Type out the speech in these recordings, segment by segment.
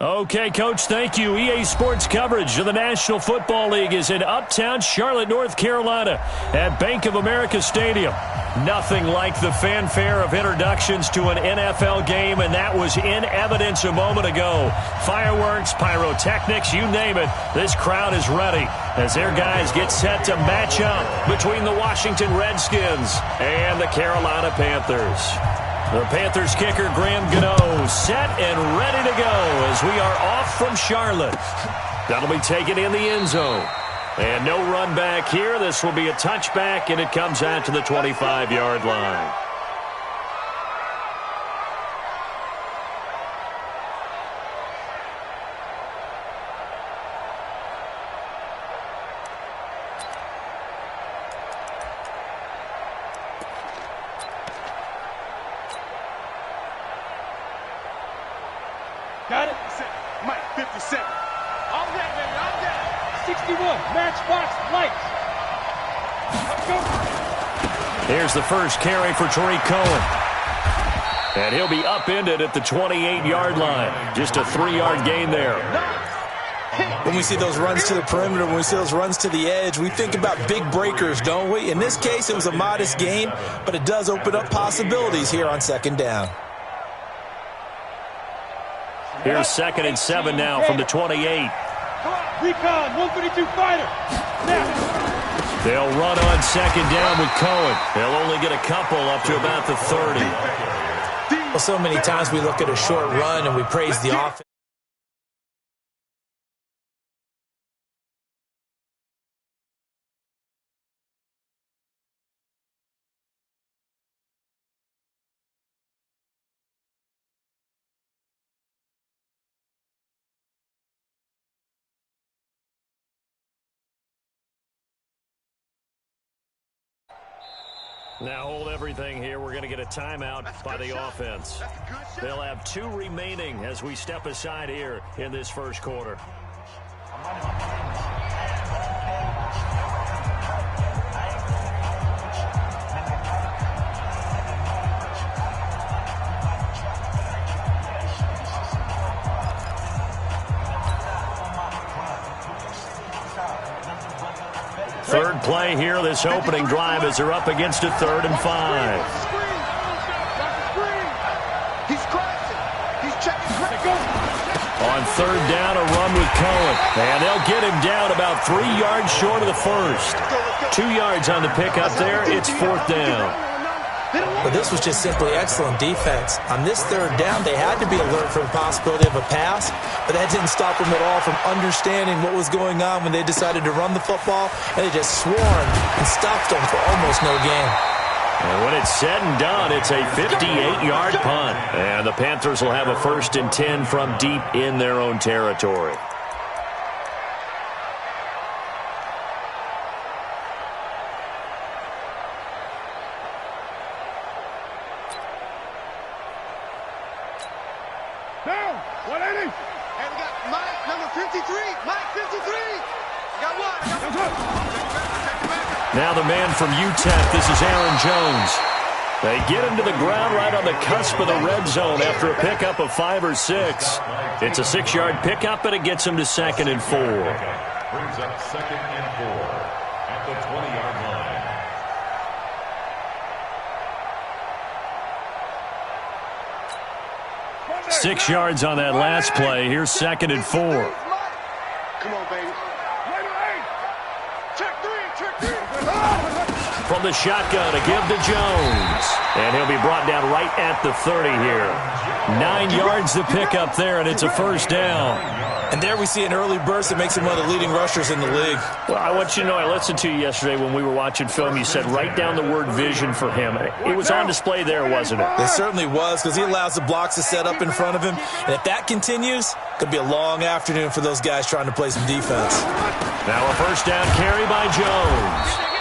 Okay, Coach, thank you. EA Sports coverage of the National Football League is in uptown Charlotte, North Carolina at Bank of America Stadium. Nothing like the fanfare of introductions to an NFL game, and that was in evidence a moment ago. Fireworks, pyrotechnics, you name it. This crowd is ready as their guys get set to match up between the Washington Redskins and the Carolina Panthers. The Panthers kicker, Graham Gano, set and ready to go as we are off from Charlotte. That'll be taken in the end zone. And no run back here. This will be a touchback, and it comes out to the 25-yard line. Got it? Mike, 57. All that, baby, all that. 61, matchbox, lights. Let's go. Here's the first carry for Tariq Cohen. And he'll be upended at the 28-yard line. Just a 3-yard gain there. When we see those runs to the perimeter, when we see those runs to the edge, we think about big breakers, don't we? In this case, it was a modest gain, but it does open up possibilities here on second down. Here's 2nd and 7 now from the 28. Recon, 132 fighter. Now. They'll run on second down with Cohen. They'll only get a couple up to about the 30. Well, so many times we look at a short run and we praise the offense. Now hold everything here. We're going to get a timeout by the offense. They'll have 2 remaining as we step aside here in this first quarter. Third play here, this opening drive as they're up against a 3rd and 5. He's crashing. He's checking. On 3rd down, a run with Cohen. And they'll get him down about 3 yards short of the first. 2 yards on the pickup there. It's 4th down. But this was just simply excellent defense. On this 3rd down, they had to be alert for the possibility of a pass, but that didn't stop them at all from understanding what was going on when they decided to run the football, and they just swarmed and stopped them for almost no gain. And when it's said and done, it's a 58-yard punt. And the Panthers will have a 1st and 10 from deep in their own territory. Down, 180. And we got Mike, number 53. Mike, 53. Got one. Now the man from UTEP, this is Aaron Jones. They get him to the ground right on the cusp of the red zone after a pickup of 5 or 6. It's a 6-yard pickup, and it gets him to 2nd and 4. Brings up 2nd and 4 at the 20-yard line. 6 yards on that last play. Here's 2nd and 4. Come on, baby. Check 3. From the shotgun, a give to Jones. And he'll be brought down right at the 30 here. 9 yards to pick up there, and it's a 1st down. And there we see an early burst that makes him one of the leading rushers in the league. Well, I want you to know, I listened to you yesterday when we were watching film. You said write down the word vision for him. It was on display there, wasn't it? It certainly was, because he allows the blocks to set up in front of him. And if that continues, it could be a long afternoon for those guys trying to play some defense. Now a 1st down carry by Jones.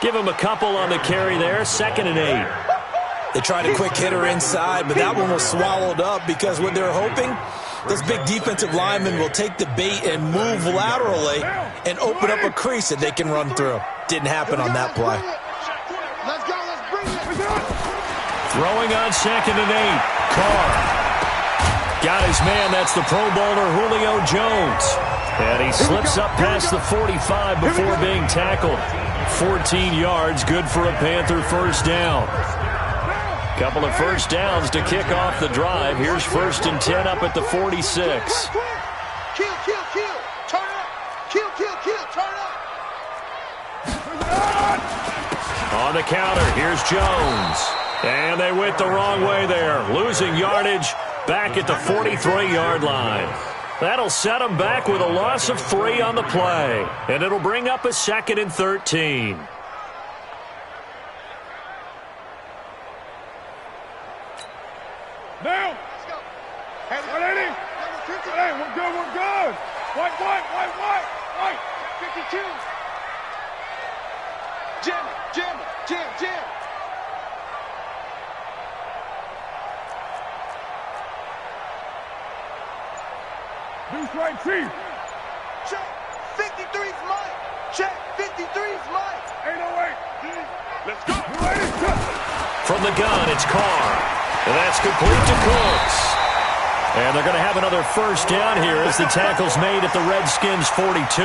Give him a couple on the carry there. 2nd and 8. They tried a quick hitter inside, but that one was swallowed up because what they're hoping, those big defensive linemen will take the bait and move laterally and open up a crease that they can run through. Didn't happen on that play. Let's go. Let's bring it. Throwing on 2nd and 8. Carr. Got his man. That's the Pro Bowler Julio Jones. And he slips up past the 45 before being tackled. 14 yards, good for a Panther first down. Couple of first downs to kick off the drive. Here's 1st and 10 up at the 46. Kill, kill, kill. Turn up. Kill, kill, kill. Turn up. On the counter, here's Jones. And they went the wrong way there. Losing yardage back at the 43-yard line. That'll set them back with a loss of 3 on the play. And it'll bring up a 2nd and 13. Now. Let's go. Hey, we're good, we're good. White. 52. Jam. Deuce right, Chief. Check. 53's Mike. Check. 53's Mike. 808. Let's go. From the gun, it's Carr. And that's complete to Cooks. And they're going to have another first down here as the tackle's made at the Redskins' 42.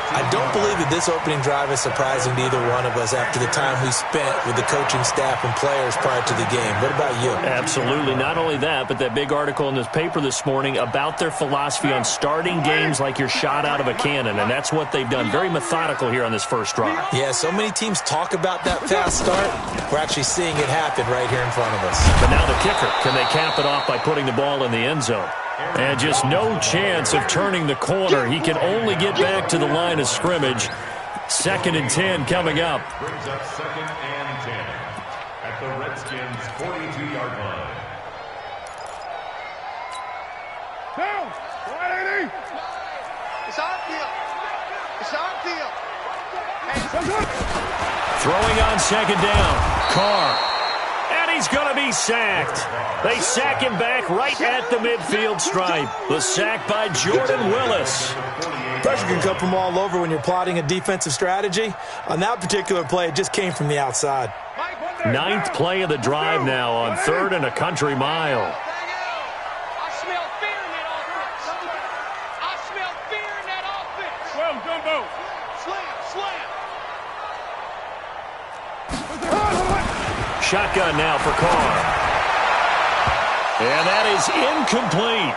I don't believe that this opening drive is surprising to either one of us after the time we spent with the coaching staff and players prior to the game. What about you? Absolutely. Not only that, but that big article in this paper this morning about their philosophy on starting games like you're shot out of a cannon, and that's what they've done. Very methodical here on this first drive. Yeah, so many teams talk about that fast start. We're actually seeing it happen right here in front of us. But now the kicker. Can they cap it off by putting the ball in the end zone? And just no chance of turning the corner. He can only get back to the line of scrimmage. 2nd and 10 coming up. Brings up 2nd and 10 at the Redskins' 42-yard line. Down. 180. It's our field. It's our field. Throwing on 2nd down. Carr. And he's going to be sacked. They sack him back right at the midfield stripe. The sack by Jordan Willis. Pressure can come from all over when you're plotting a defensive strategy. On that particular play, it just came from the outside. 9th play of the drive now on 3rd and a country mile. I smell fear in that offense. I smell fear in that offense. Well, Jumbo. Slam. Shotgun now for Carr. And that is incomplete.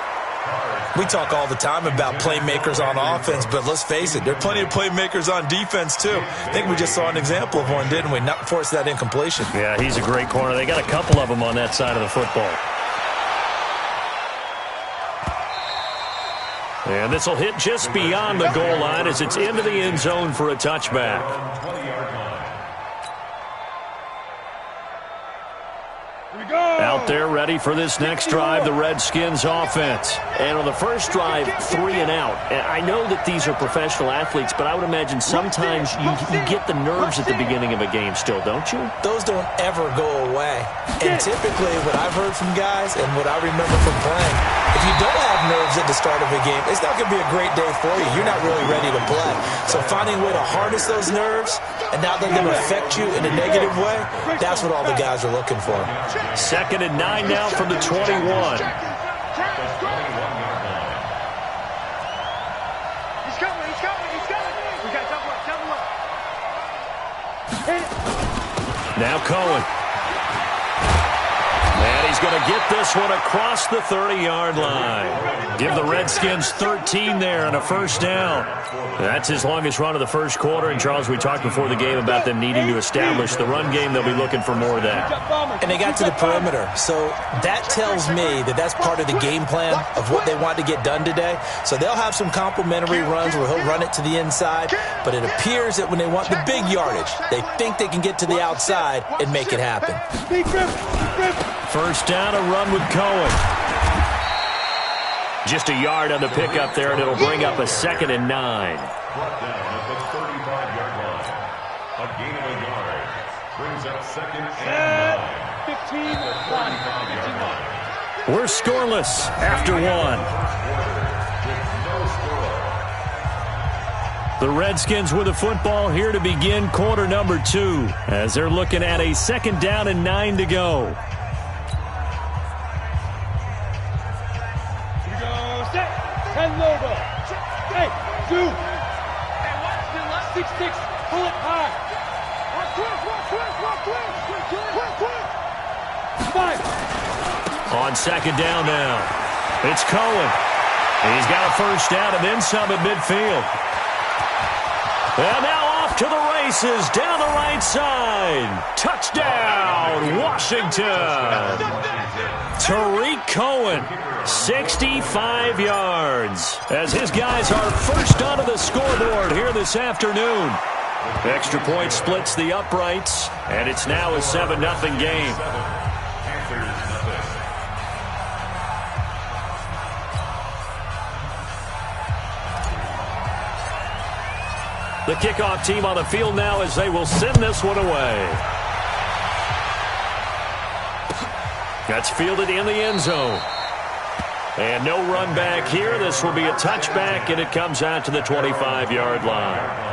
We talk all the time about playmakers on offense, but let's face it, there are plenty of playmakers on defense, too. I think we just saw an example of one, didn't we? Not force that incompletion. Yeah, he's a great corner. They got a couple of them on that side of the football. And this will hit just beyond the goal line as it's into the end zone for a touchback. 20-yard line. Out there ready for this next drive, the Redskins offense. And on the first drive, 3 and out. And I know that these are professional athletes, but I would imagine sometimes you get the nerves at the beginning of a game still, don't you? Those don't ever go away. And typically what I've heard from guys and what I remember from playing, if you don't have nerves at the start of a game, it's not going to be a great day for you. You're not really ready to play. So finding a way to harness those nerves and not let them affect you in a negative way, that's what all the guys are looking for. 2nd and 9 now from the 21. He's coming. We got double up. Now Cohen. And he's going to get this one across the 30-yard line. Give the Redskins 13 there and a first down. That's his longest run of the first quarter. And, Charles, we talked before the game about them needing to establish the run game. They'll be looking for more of that. And they got to the perimeter. So that tells me that that's part of the game plan of what they want to get done today. So they'll have some complementary runs where he'll run it to the inside. But it appears that when they want the big yardage, they think they can get to the outside and make it happen. First down, a run with Cohen. Just a yard on the pickup there, and it'll bring up a 2nd and 9. Brought down at the 35-yard line. A gain of a yard. Brings up 2nd and 9. 15. We're scoreless after 1. The Redskins with the football here to begin quarter number 2 as they're looking at a 2nd down and 9 to go. Stand low, though. Hey, two. Hey, watch the left. 6-6. Pull it high. Quick. 5. On second down now, it's Cohen. He's got a first down and then some at midfield. And now off to the races down the right side. Touchdown, Washington. Tariq Cohen, 65 yards, as his guys are first onto the scoreboard here this afternoon. Extra point splits the uprights, and it's now a 7-0 game. The kickoff team on the field now as they will send this one away. That's fielded in the end zone. And no run back here. This will be a touchback, and it comes out to the 25-yard line.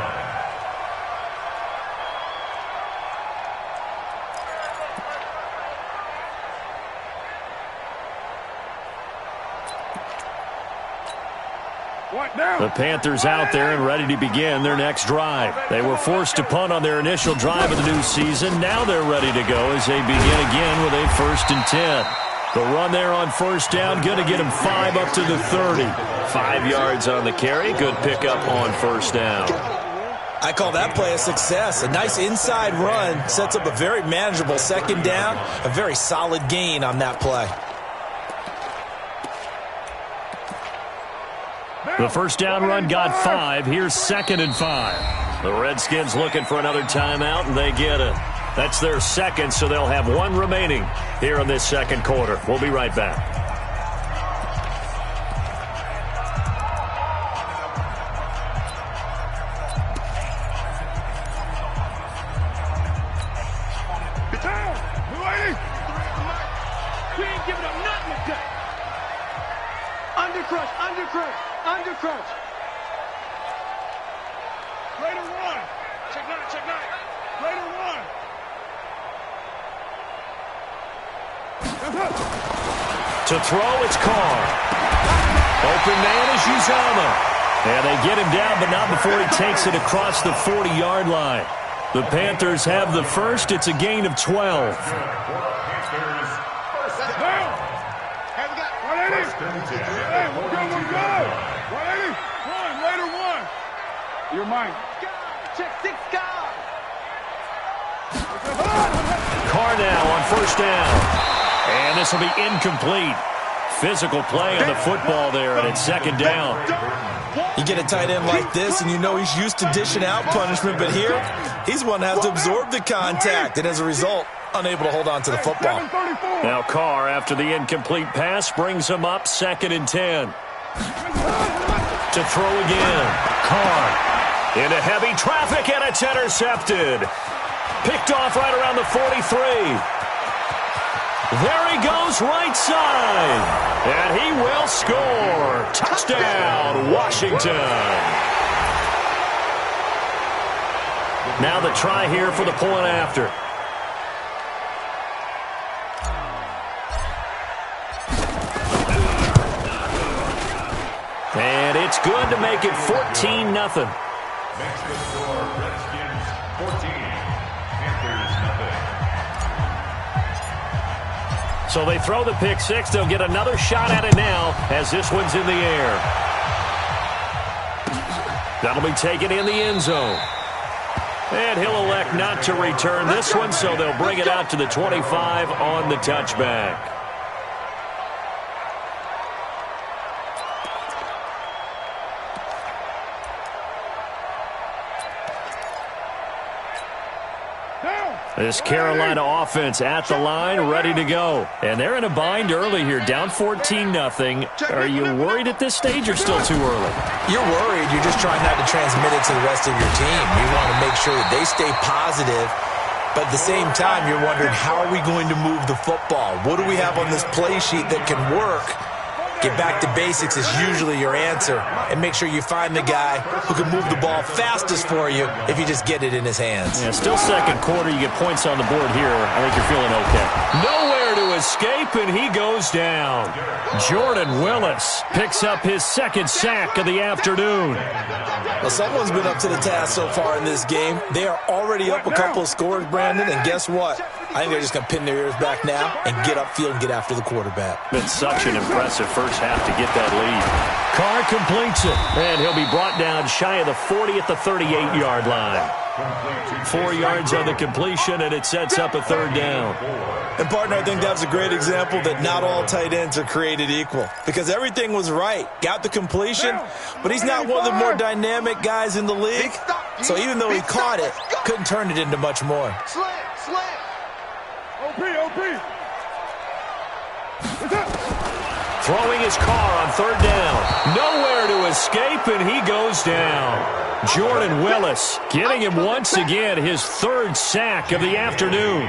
The Panthers out there and ready to begin their next drive. They were forced to punt on their initial drive of the new season. Now they're ready to go as they begin again with a 1st and 10. The run there on first down, going to get him 5 up to the 30. 5 yards on the carry. Good pickup on first down. I call that play a success. A nice inside run sets up a very manageable second down. A very solid gain on that play. The first down run got 5. Here's 2nd and 5. The Redskins looking for another timeout, and they get it. That's their second, so they'll have 1 remaining here in this second quarter. We'll be right back. We ain't giving up nothing today. Undercrush. Raider 1. Check 9. Raider 1. To throw, it's Carr. Open man is Uzomah. And they get him down, but not before he takes it across the 40-yard line. The Panthers have the first. It's a gain of 12. You're mine. Check 6 guys. Carr now on first down. And this will be incomplete. Physical play on the football there, and it's second down. You get a tight end like this, and you know he's used to dishing out punishment, but here, he's one that has to absorb the contact, and as a result, unable to hold on to the football. Now Carr, after the incomplete pass, brings him up 2nd and 10. To throw again. Carr into heavy traffic, and it's intercepted. Picked off right around the 43. There he goes right side. And he will score. Touchdown, Washington. Now the try here for the point after. And it's good to make it 14-0. Next to score, Redskins 14, Panthers 0. So they throw the pick six. They'll get another shot at it now as this one's in the air. That'll be taken in the end zone. And he'll elect not to return this one, so they'll bring it out to the 25 on the touchback. This Carolina offense at the line, ready to go. And they're in a bind early here, down 14-0. Are you worried at this stage or still too early? You're worried. You're just trying not to transmit it to the rest of your team. You want to make sure that they stay positive. But at the same time, you're wondering, how are we going to move the football? What do we have on this play sheet that can work? Get back to basics is usually your answer. And make sure you find the guy who can move the ball fastest for you if you just get it in his hands. Yeah, still second quarter. You get points on the board here. I think you're feeling okay. Nowhere Nowhere to escape, and he goes down. Jordan Willis picks up his second sack of the afternoon. Well, someone's been up to the task so far in this game. They are already up a couple of scores, Brandon, and guess what? I think they're just going to pin their ears back now and get upfield and get after the quarterback. Been such an impressive first half to get that lead. Carr completes it, and he'll be brought down shy of the 40 at the 38-yard line. 4 yards on the completion, and it sets up a third down. And, partner, I think that was a great example that not all tight ends are created equal because everything was right. Got the completion, but he's not one of the more dynamic guys in the league. So even though he caught it, couldn't turn it into much more. Throwing his Carr on third down. Nowhere to escape, and he goes down. Jordan Willis getting him once again his third sack of the afternoon.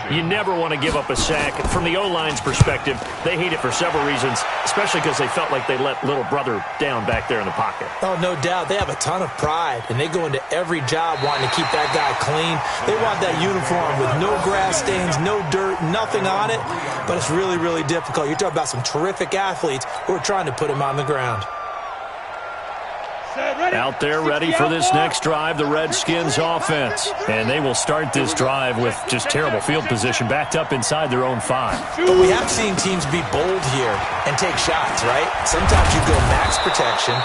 You never want to give up a sack. From the O-line's perspective, they hate it for several reasons, especially because they felt like they let little brother down back there in the pocket. Oh, no doubt. They have a ton of pride, and they go into every job wanting to keep that guy clean. They want that uniform with no grass stains, no dirt, nothing on it, but it's really, really difficult. You're talking about some terrific athletes who are trying to put him on the ground. Out there ready for this next drive, the Redskins offense. And they will start this drive with just terrible field position, backed up inside their own 5. But we have seen teams be bold here and take shots, right? Sometimes you go max protection,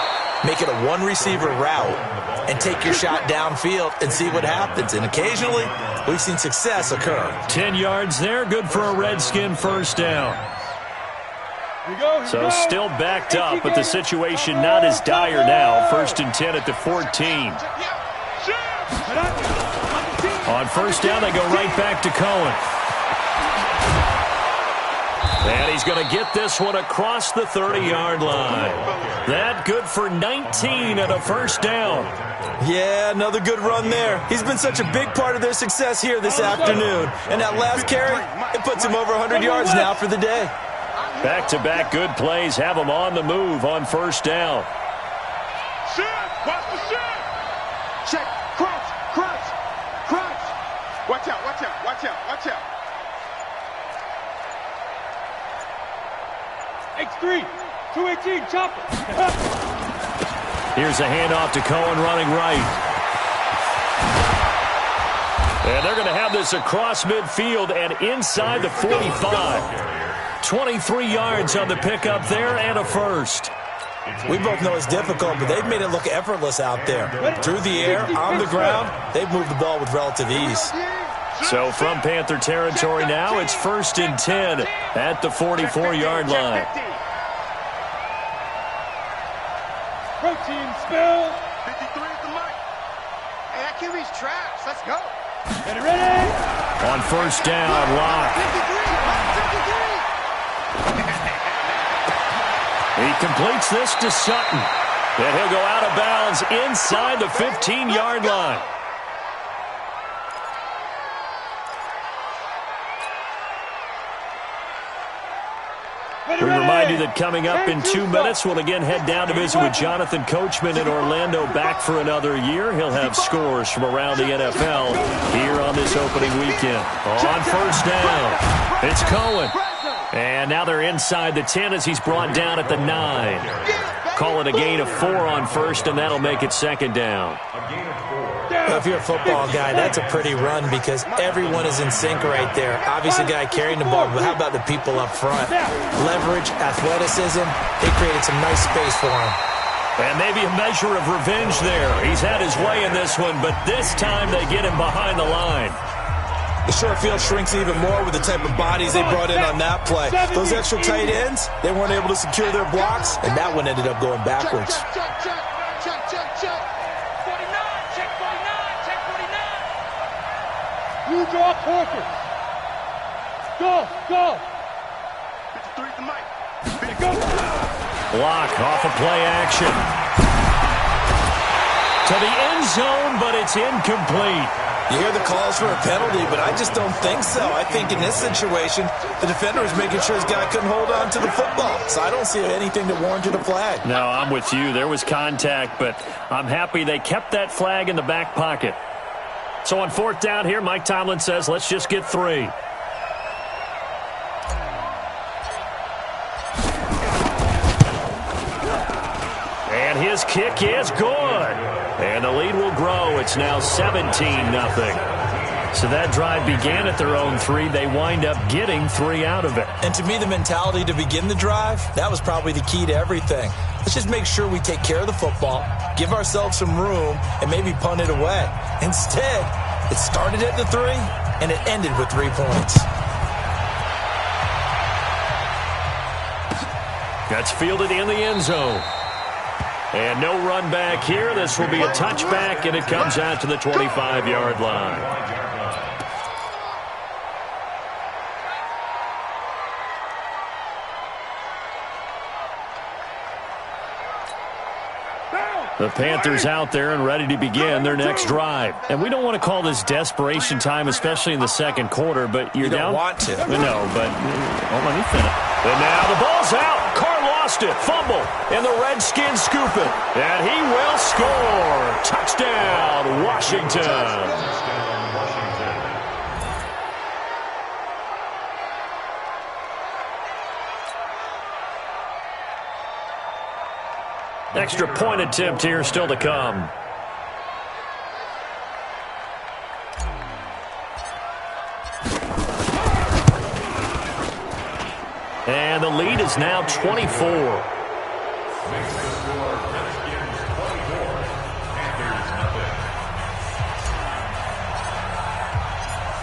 make it a one-receiver route, and take your shot downfield and see what happens. And occasionally, we've seen success occur. 10 yards there, good for a Redskin first down. So still backed up, but the situation not as dire now. 1st and 10 at the 14. On first down, they go right back to Cohen. And he's going to get this one across the 30-yard line. That good for 19 at a first down. Yeah, another good run there. He's been such a big part of their success here this afternoon. And that last carry, it puts him over 100 yards now for the day. Back-to-back good plays have them on the move on first down. Watch the shift. Check. Crunch. Watch out. X3, 218, chopper. Here's a handoff to Cohen running right. And they're going to have this across midfield and inside the 45. 23 yards on the pickup there and a first. We both know it's difficult, but they've made it look effortless out there. Through the air, on the ground, they've moved the ball with relative ease. So from Panther territory now, it's 1st and 10 at the 44-yard line. Protein spill. 53 at the mic. Hey, that QB's trash. Let's go. Get it ready. On first down, Locke. 53. He completes this to Sutton. And he'll go out of bounds inside the 15-yard line. We remind you that coming up in 2 minutes, we'll again head down to visit with Jonathan Coachman in Orlando, back for another year. He'll have scores from around the NFL here on this opening weekend. On first down, it's Cohen. And now they're inside the 10 as he's brought down at the 9. Call it a gain of 4 on first, and that'll make it second down. Well, if you're a football guy, that's a pretty run because everyone is in sync right there. Obviously, the guy carrying the ball, but how about the people up front? Leverage, athleticism, they created some nice space for him. And maybe a measure of revenge there. He's had his way in this one, but this time they get him behind the line. The short field shrinks even more with the type of bodies they brought in on that play. Those extra tight ends, they weren't able to secure their blocks, and that one ended up going backwards. Check. 49. Check 49. You draw quarters. Go. 53 at the mic. Go. Block off of play action. To the end zone, but it's incomplete. You hear the calls for a penalty, but I just don't think so. I think in this situation, the defender is making sure his guy couldn't hold on to the football. So I don't see anything that warranted a flag. No, I'm with you. There was contact, but I'm happy they kept that flag in the back pocket. So on fourth down here, Mike Tomlin says, let's just get 3. This kick is good. And the lead will grow. It's now 17-0. So that drive began at their own 3. They wind up getting 3 out of it. And to me, the mentality to begin the drive, that was probably the key to everything. Let's just make sure we take care of the football, give ourselves some room, and maybe punt it away. Instead, it started at the 3, and it ended with 3 points. That's fielded in the end zone. And no run back here. This will be a touchback, and it comes out to the 25-yard line. The Panthers out there and ready to begin their next drive. And we don't want to call this desperation time, especially in the second quarter, but you're down. You don't want to. No, but let me finish. And now the ball's out. Carr lost it. Fumble. And the Redskins scoop it. And he will score. Touchdown, Washington. Extra point attempt here still to come. And the lead is now 24.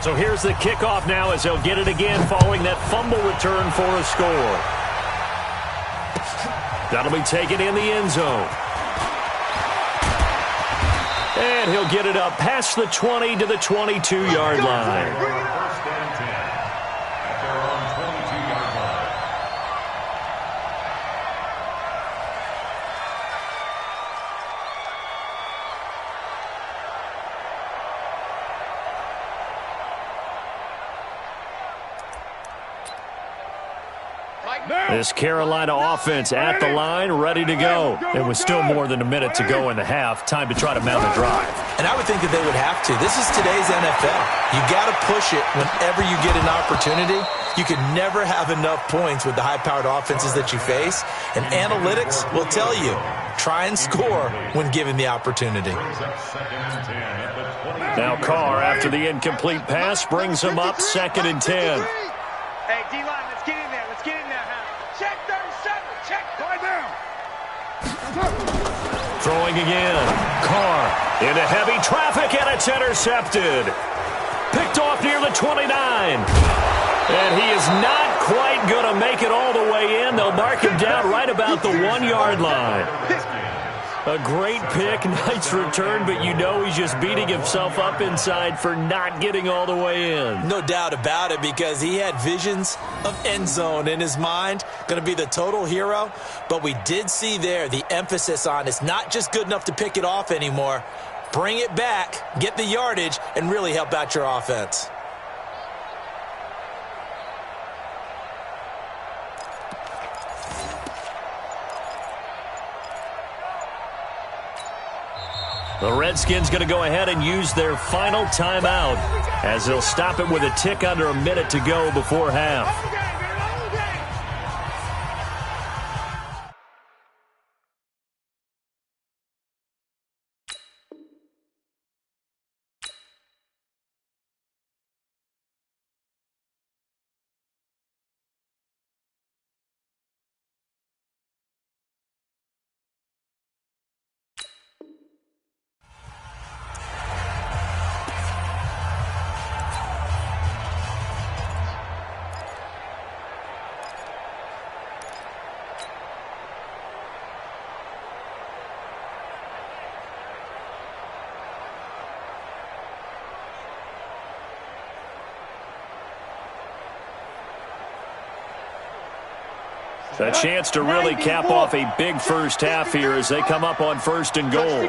So here's the kickoff now as they'll get it again following that fumble return for a score. That'll be taken in the end zone. And he'll get it up past the 20 to the 22-yard line. First and 10 at their own 22-yard line. This Carolina offense at the line, ready to go. And with still more than a minute to go in the half, time to try to mount a drive. And I would think that they would have to. This is today's NFL. You got to push it whenever you get an opportunity. You can never have enough points with the high-powered offenses that you face. And analytics will tell you, try and score when given the opportunity. Now Carr, after the incomplete pass, brings him up 2nd and 10. Hey, D-line, let's get in there. Let's get in there, huh? Check 37. Check. Lie down. Throwing again. Carr into heavy traffic, and it's intercepted. Picked off near the 29. And he is not quite going to make it all the way in. They'll mark him down right about the 1-yard line. A great pick, nice return, but you know he's just beating himself up inside for not getting all the way in. No doubt about it, because he had visions of end zone in his mind. Going to be the total hero. But we did see there the emphasis on it's not just good enough to pick it off anymore. Bring it back, get the yardage, and really help out your offense. The Redskins going to go ahead and use their final timeout as they'll stop it with a tick under a minute to go before half. A chance to really cap off a big first half here as they come up on 1st and goal.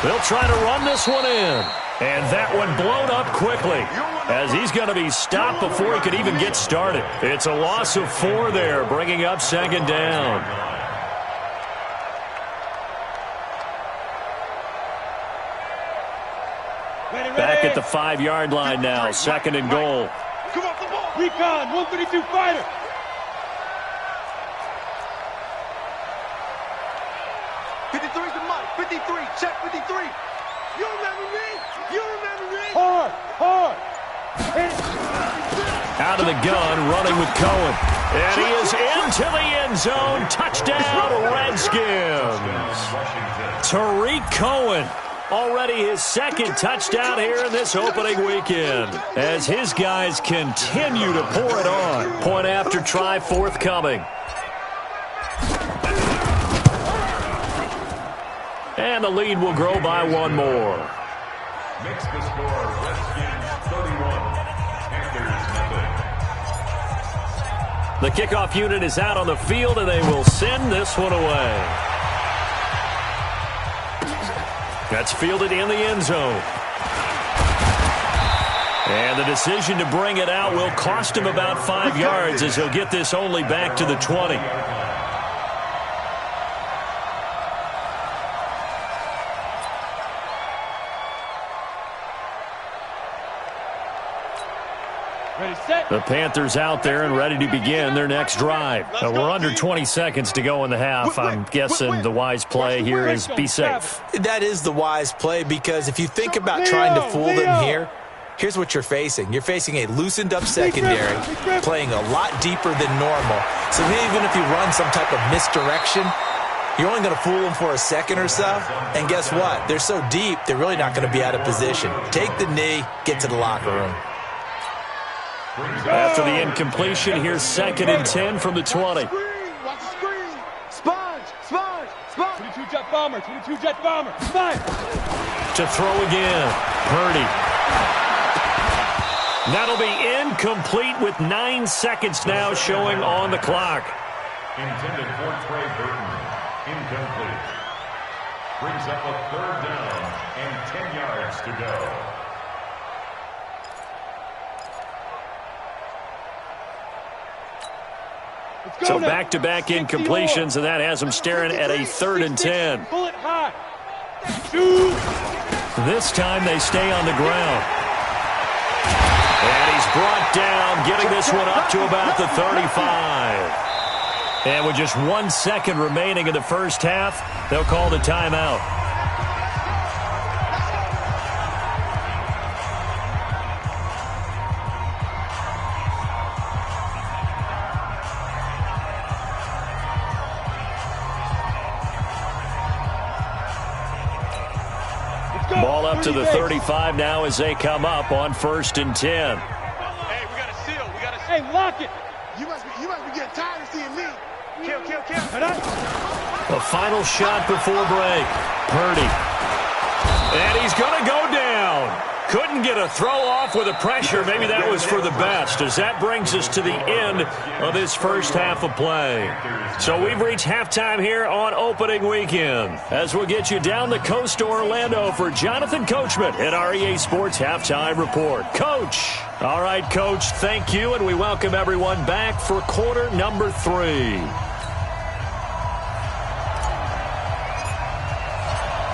They'll try to run this one in. And that one blown up quickly as he's going to be stopped before he could even get started. It's a loss of 4 there, bringing up 2nd down. Back at the 5-yard line now, 2nd and goal. Come off the ball. Recon, 132 fighter. 53. Check 53. You remember me? You remember me? Hard, hard. Out of the gun, running with Cohen. And he is into the end zone. Touchdown, Redskins. Tariq Cohen, already his second touchdown here in this opening weekend, as his guys continue to pour it on. Point after try forthcoming. And the lead will grow by one more. Makes the score Redskins 31, Panthers nothing. The kickoff unit is out on the field, and they will send this one away. That's fielded in the end zone. And the decision to bring it out will cost him about 5 yards, as he'll get this only back to the 20. The Panthers out there and ready to begin their next drive. We're under 20 seconds to go in the half. I'm guessing the wise play here is be safe. That is the wise play, because if you think about trying to fool them here, here's what you're facing. You're facing a loosened up secondary, playing a lot deeper than normal. So even if you run some type of misdirection, you're only going to fool them for a second or so. And guess what? They're so deep, they're really not going to be out of position. Take the knee, get to the locker room. After the incompletion, here's 2nd and 10 from the 20. Watch the screen. Sponge, sponge, sponge. 22 jet bomber, 22 jet bomber. Sponge. To throw again. Purdy. That'll be incomplete with 9 seconds now showing on the clock. Intended for Trey Burton. Incomplete. Brings up a 3rd down and 10 yards to go. So back-to-back incompletions, and that has him staring at a 3rd and 10. Bullet high. Shoot. This time they stay on the ground. And he's brought down, getting this one up to about the 35. And with just 1 second remaining in the first half, they'll call the timeout. Ball up to the 35 now as they come up on 1st and 10. Hey, we got a seal. Hey, lock it. You must be getting tired of seeing me. Kill. The final shot before break. Purdy. And he's going to go down. Couldn't get a throw off with the pressure. Maybe that was for the best, as that brings us to the end of this first half of play. So we've reached halftime here on opening weekend, as we'll get you down the coast to Orlando for Jonathan Coachman at our EA Sports Halftime Report. Coach. All right, Coach, thank you, and we welcome everyone back for quarter number 3.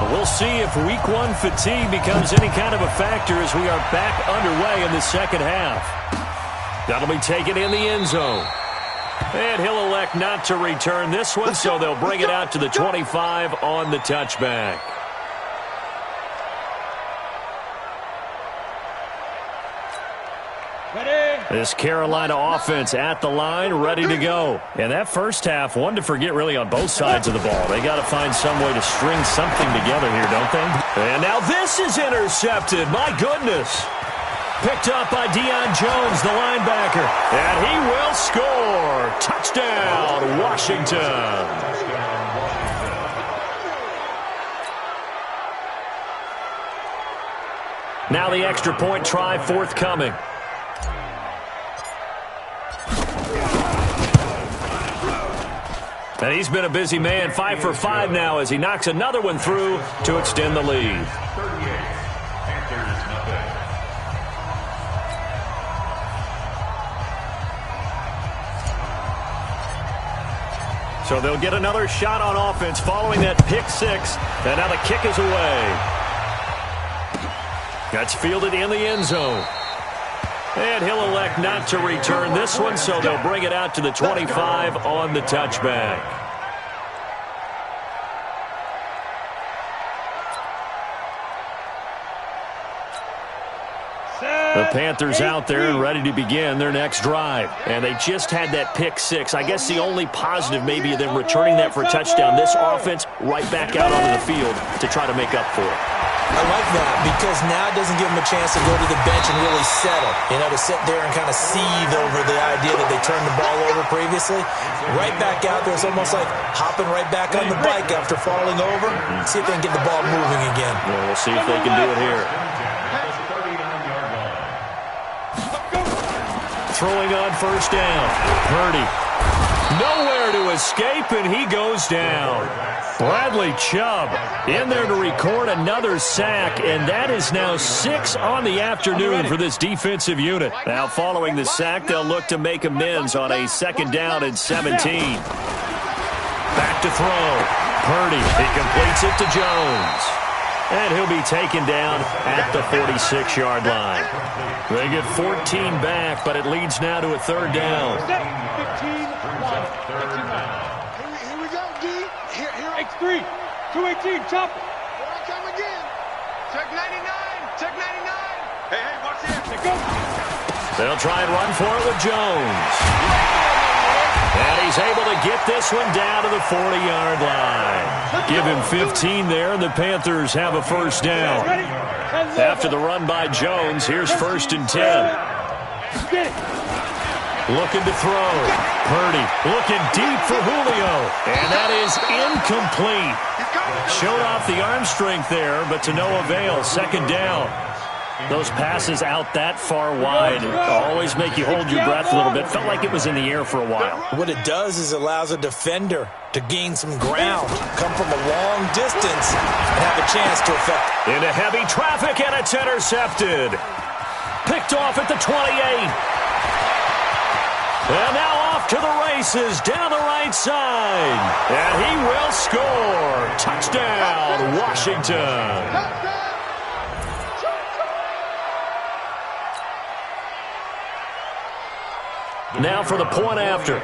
We'll see if week 1 fatigue becomes any kind of a factor as we are back underway in the second half. That'll be taken in the end zone. And he'll elect not to return this one, so they'll bring it out to the 25 on the touchback. This Carolina offense at the line, ready to go. And that first half, one to forget really on both sides of the ball. They got to find some way to string something together here, don't they? And now this is intercepted. My goodness. Picked up by Deion Jones, the linebacker. And he will score. Touchdown, Washington. Now the extra point try forthcoming. And he's been a busy man, 5 for 5 now as he knocks another one through to extend the lead. 38, Panthers nothing. So they'll get another shot on offense following that pick 6. And now the kick is away. That's fielded in the end zone. And he'll elect not to return this one, so they'll bring it out to the 25 on the touchback. The Panthers out there and ready to begin their next drive. And they just had that pick six. I guess the only positive maybe of them returning that for a touchdown. This offense right back out onto the field to try to make up for it. I like that because now it doesn't give them a chance to go to the bench and really settle. You know, to sit there and kind of seethe over the idea that they turned the ball over previously. Right back out there. It's almost like hopping right back on the bike after falling over. See if they can get the ball moving again. Well, we'll see if they can do it here. Throwing on first down. Purdy. Nowhere to escape, and he goes down. Bradley Chubb in there to record another sack, and that is now 6 on the afternoon for this defensive unit. Now, following the sack, they'll look to make amends on a second down and 17. Back to throw. Purdy. He completes it to Jones. And he'll be taken down at the 46-yard line. They get 14 back, but it leads now to a third down. 15-1. Here we go, D. Here. X3. 218. Chop it. Here I come again. Check 99. Check 99. Hey, watch this. Here goes. They'll try and run for it with Jones. And he's able to get this one down to the 40-yard line. Give him 15 there, and the Panthers have a first down. After the run by Jones, here's 1st and 10. Looking to throw. Purdy looking deep for Julio. And that is incomplete. Showed off the arm strength there, but to no avail. Second down. Those passes out that far wide always make you hold your breath a little bit. Felt like it was in the air for a while. What it does is it allows a defender to gain some ground, come from a long distance, and have a chance to affect. Into heavy traffic, and it's intercepted. Picked off at the 28. And now off to the races down the right side. And he will score. Touchdown, Washington. Now for the point after.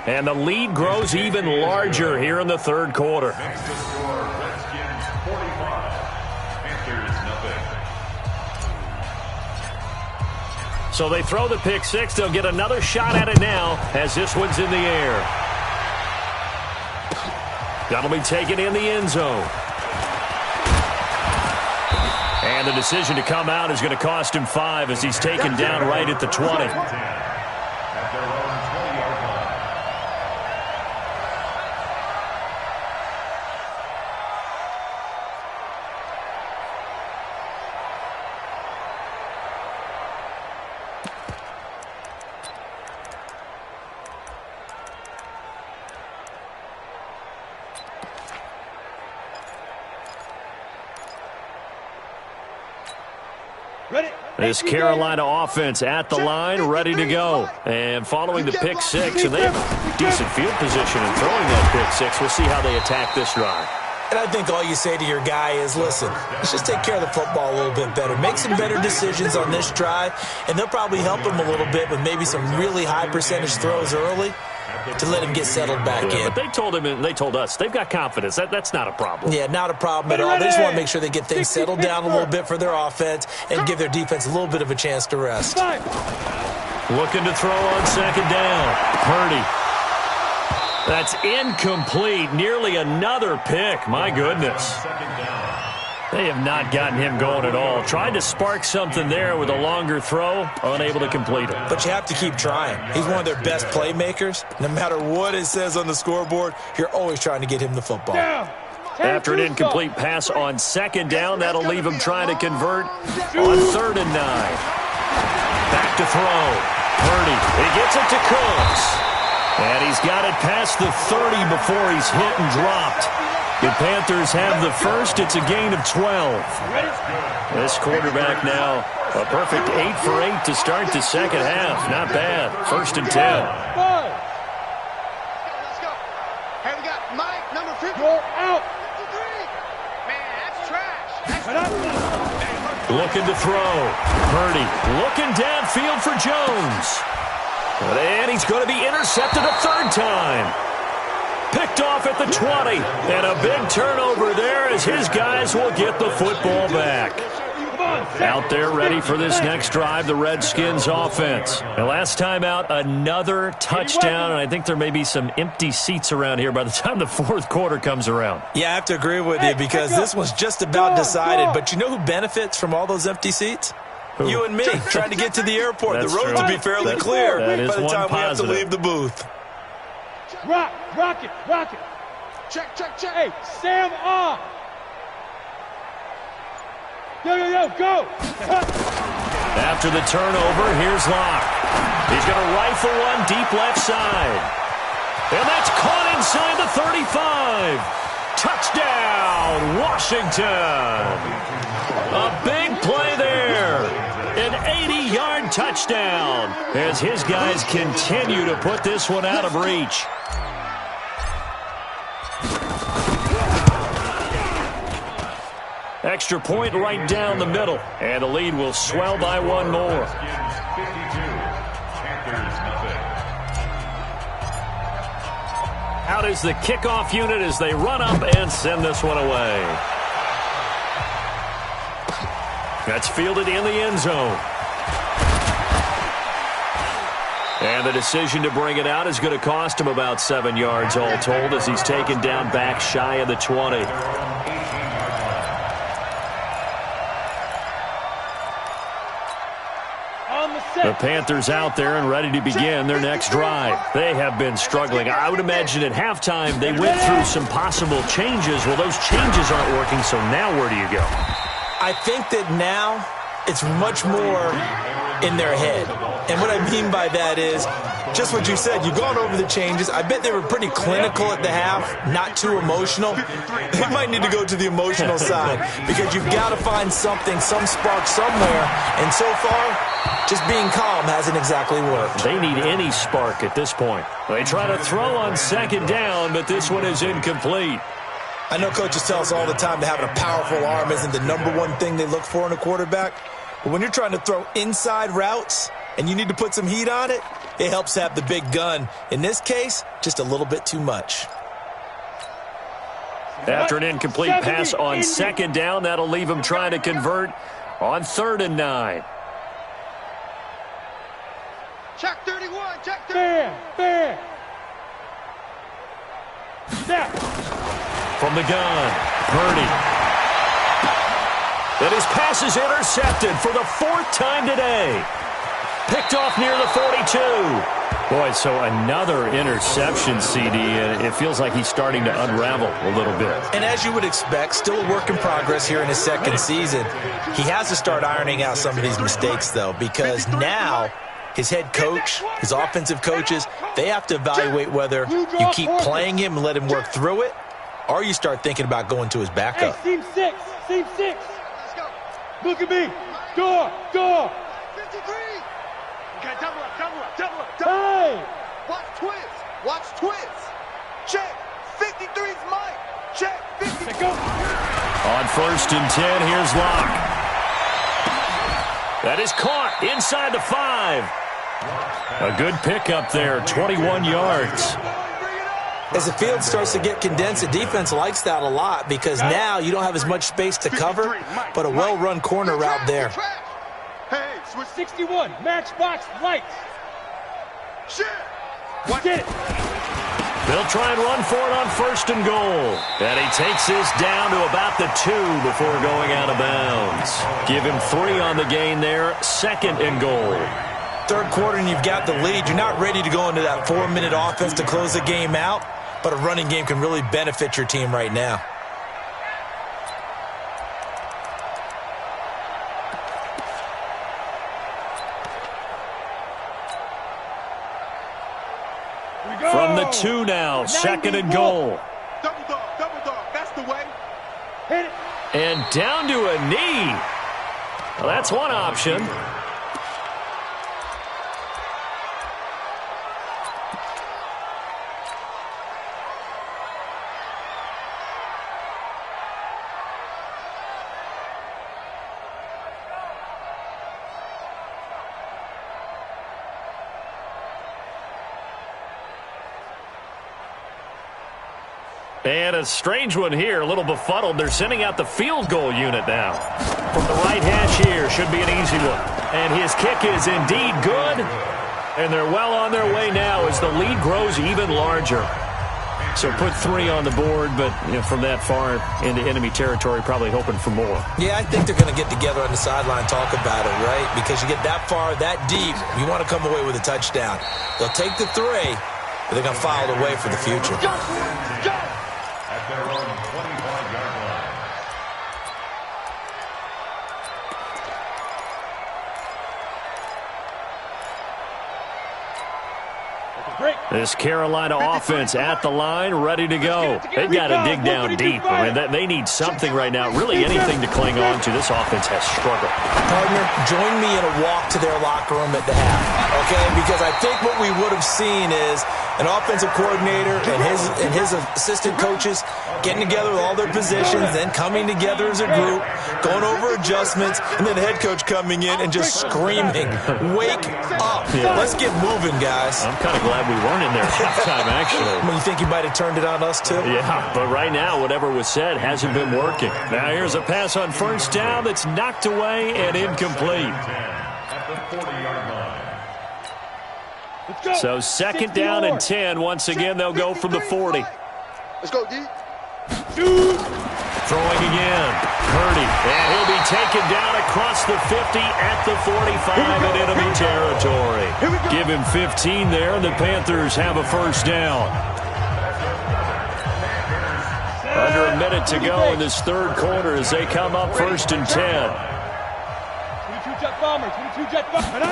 And the lead grows even larger here in the third quarter. Next to score, Redskins 45, Panthers nothing. So they throw the pick six. They'll get another shot at it now as this one's in the air. That'll be taken in the end zone. And the decision to come out is going to cost him 5 as he's taken down right at the 20. At their own 20-yard line. This Carolina offense at the line, ready to go. And following the pick six, and they have decent field position in throwing that pick six. We'll see how they attack this drive. And I think all you say to your guy is, listen, let's just take care of the football a little bit better. Make some better decisions on this drive, and they'll probably help him a little bit with maybe some really high percentage throws early to let him get settled back in. But they told him and they told us they've got confidence. That's not a problem. Yeah, not a problem at all. They just want to make sure they get things settled down a little bit for their offense and give their defense a little bit of a chance to rest. Looking to throw on second down. Purdy. That's incomplete. Nearly another pick. My goodness. They have not gotten him going at all. Tried to spark something there with a longer throw. Unable to complete it. But you have to keep trying. He's one of their best playmakers. No matter what it says on the scoreboard, you're always trying to get him the football. After an incomplete pass on second down, that'll leave him trying to convert on 3rd and 9. Back to throw. Purdy. He gets it to Cooks. And he's got it past the 30 before he's hit and dropped. The Panthers have the first. It's a gain of 12. This quarterback now, a perfect 8 for 8 to start the second half. Not bad. 1st and 10. Let's go. Hey, we got Mike, number 50. You're out. 53. Man, that's trash. Looking to throw. Purdy looking downfield for Jones. And he's going to be intercepted a 3rd time. Picked picked off at the 20. And a big turnover there as his guys will get the football back. Out there ready for this next drive, the Redskins offense. And last time out, another touchdown, and I think there may be some empty seats around here by the time the fourth quarter comes around. Yeah, I have to agree with you because this one's just about decided. But you know who benefits from all those empty seats? Who? You and me, trying to get to the airport. The roads will be fairly clear by the time we have to leave the booth. Rock it. Check. Hey, Sam off. Yo, go! After the turnover, here's Locke. He's going to rifle one deep left side. And that's caught inside the 35. Touchdown, Washington. A big play there. An 80-yard touchdown as his guys continue to put this one out of reach. Extra point right down the middle. And the lead will swell by one more. Out is the kickoff unit as they run up and send this one away. That's fielded in the end zone. And the decision to bring it out is going to cost him about 7 yards all told as he's taken down back shy of the 20. The Panthers out there and ready to begin their next drive. They have been struggling. I would imagine at halftime they went through some possible changes. Well, those changes aren't working, so now where do you go? I think that now it's much more in their head. And what I mean by that is just what you said. You've gone over the changes. I bet they were pretty clinical at the half, not too emotional. They might need to go to the emotional side because you've got to find something, some spark somewhere. And so far, just being calm hasn't exactly worked. They need any spark at this point. They try to throw on second down, but this one is incomplete. I know coaches tell us all the time that having a powerful arm isn't the #1 thing they look for in a quarterback. But when you're trying to throw inside routes and you need to put some heat on it, it helps have the big gun. In this case, just a little bit too much. After an incomplete pass on second down, that'll leave him trying to convert on 3rd and 9. Check 31, check 31. Fair. Snap. From the gun, Purdy. And his pass is intercepted for the 4th time today. Picked off near the 42. Boy, so another interception, CD, and it feels like he's starting to unravel a little bit. And as you would expect, still a work in progress here in his second season. He has to start ironing out some of these mistakes, though, because now his head coach, his offensive coaches, they have to evaluate whether you keep playing him and let him work through it, or you start thinking about going to his backup. Hey, seam 6. Look at me. Door. 53. Okay, double up. Hey. Watch twist. Check. 53's Mike. Check. 50. Go. On 1st and 10, here's Locke. That is caught inside the 5. A good pickup there, 21 yards. As the field starts to get condensed, the defense likes that a lot because now you don't have as much space to cover, but a well-run corner route there. Hey, switch 61. Matchbox lights. Shit. Get it. They'll try and run for it on 1st and goal. And he takes this down to about the 2 before going out of bounds. Give him 3 on the gain there, 2nd and goal. 3rd quarter and you've got the lead. You're not ready to go into that 4-minute offense to close the game out, but a running game can really benefit your team right now. From the 2 now, 2nd and goal. Double dog. That's the way. Hit it. And down to a knee. Well, that's one option. And a strange one here, a little befuddled. They're sending out the field goal unit now. From the right hash here, should be an easy one. And his kick is indeed good. And they're well on their way now as the lead grows even larger. So put 3 on the board, but from that far into enemy territory, probably hoping for more. Yeah, I think they're going to get together on the sideline, talk about it, right? Because you get that far, that deep, you want to come away with a touchdown. They'll take the 3, but they're going to file it away for the future. At their own 25-yard line. This Carolina offense at the line, ready to go. They've got to dig down deep. I mean, they need something right now, really anything to cling on to. This offense has struggled. Partner, join me in a walk to their locker room at the half, okay? Because I think what we would have seen is an offensive coordinator and his assistant coaches getting together with all their positions, then coming together as a group, going over adjustments, and then the head coach coming in and just screaming, "Wake up. Yeah. Let's get moving, guys." I'm kind of glad we weren't in there at halftime, actually. Well, you think he might have turned it on us, too? Yeah, but right now, whatever was said hasn't been working. Now here's a pass on first down that's knocked away and incomplete. At the 40-yard line. So second down and 10. Once again, they'll go from the 40. Let's go, D. Throwing again. Purdy. And he'll be taken down across the 50 at the 45 in enemy territory. Give him 15 there, and the Panthers have a first down. Under a minute to go in this third quarter as they come up first and 10. 22 jet bombers. 22 jet bombers.